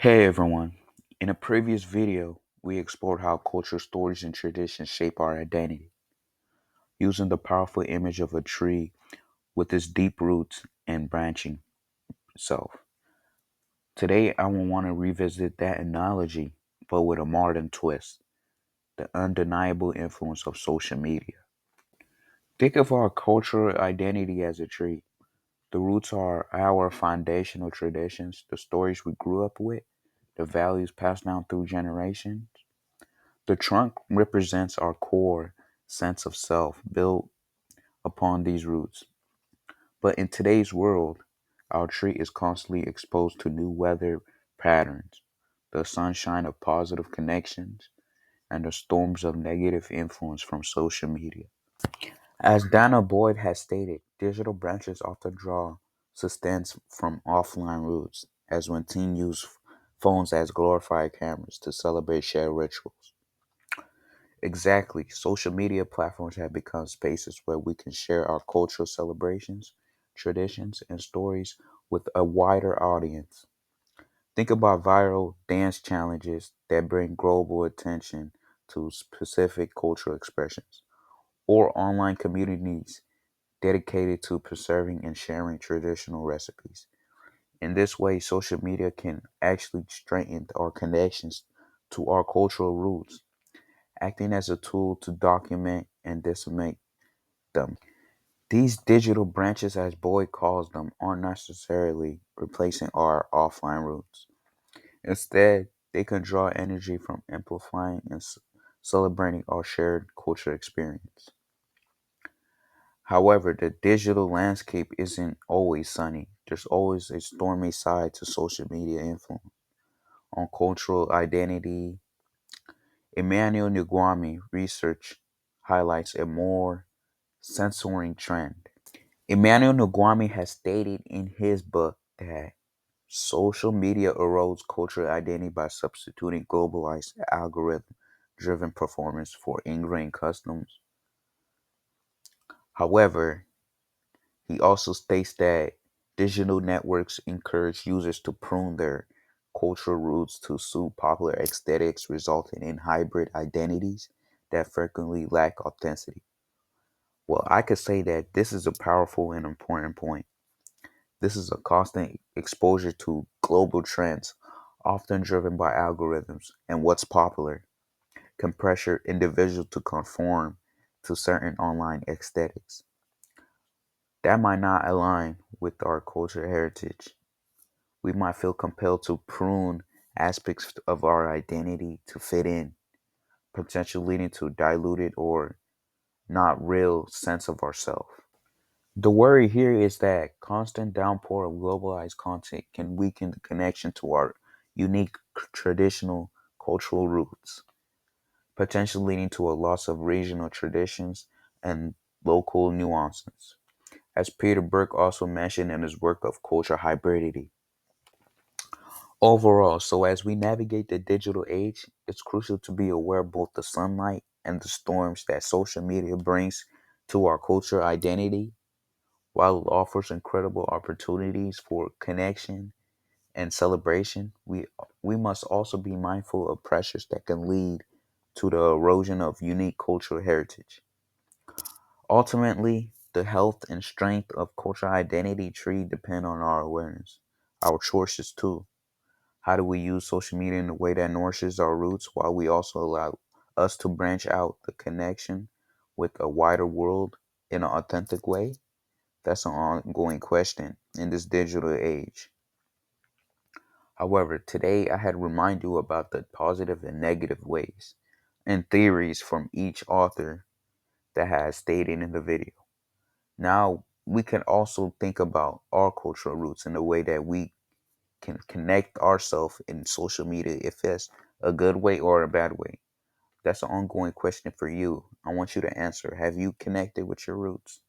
Hey everyone. In a previous video, we explored how culture, stories, and traditions shape our identity, using the powerful image of a tree with its deep roots and branching self. Today, I will want to revisit that analogy, but with a modern twist, the undeniable influence of social media. Think of our cultural identity as a tree. The roots are our foundational traditions, the stories we grew up with, the values passed down through generations. The trunk represents our core sense of self built upon these roots. But in today's world, our tree is constantly exposed to new weather patterns, the sunshine of positive connections, and the storms of negative influence from social media. As Dana Boyd has stated, digital branches often draw sustenance from offline roots, as when teens use phones as glorified cameras to celebrate shared rituals. Exactly. Social media platforms have become spaces where we can share our cultural celebrations, traditions, and stories with a wider audience. Think about viral dance challenges that bring global attention to specific cultural expressions, or online communities dedicated to preserving and sharing traditional recipes. In this way, social media can actually strengthen our connections to our cultural roots, acting as a tool to document and disseminate them. These digital branches, as Boyd calls them, aren't necessarily replacing our offline roots. Instead, they can draw energy from amplifying and celebrating our shared cultural experience. However, the digital landscape isn't always sunny. There's always a stormy side to social media influence on cultural identity. Emmanuel Nguami research highlights a more censoring trend. Emmanuel Nguami has stated in his book that social media erodes cultural identity by substituting globalized algorithm driven performance for ingrained customs. However, he also states that digital networks encourage users to prune their cultural roots to suit popular aesthetics, resulting in hybrid identities that frequently lack authenticity. Well, I could say that this is a powerful and important point. This is a constant exposure to global trends, often driven by algorithms and what's popular, can pressure individuals to conform to certain online aesthetics that might not align with our cultural heritage. We might feel compelled to prune aspects of our identity to fit in, potentially leading to diluted or not real sense of ourselves. The worry here is that constant downpour of globalized content can weaken the connection to our unique traditional cultural roots, potentially leading to a loss of regional traditions and local nuances. As Peter Burke also mentioned in his work of culture hybridity. Overall, so as we navigate the digital age, it's crucial to be aware of both the sunlight and the storms that social media brings to our cultural identity. While it offers incredible opportunities for connection and celebration, we must also be mindful of pressures that can lead to the erosion of unique cultural heritage. Ultimately, the health and strength of cultural identity tree depend on our awareness, our choices too. How do we use social media in a way that nourishes our roots while we also allow us to branch out the connection with a wider world in an authentic way? That's an ongoing question in this digital age. However, today I had to remind you about the positive and negative ways and theories from each author that has stated in the video. Now we can also think about our cultural roots in a way that we can connect ourselves in social media, if it's a good way or a bad way. That's an ongoing question for you. I want you to answer. Have you connected with your roots?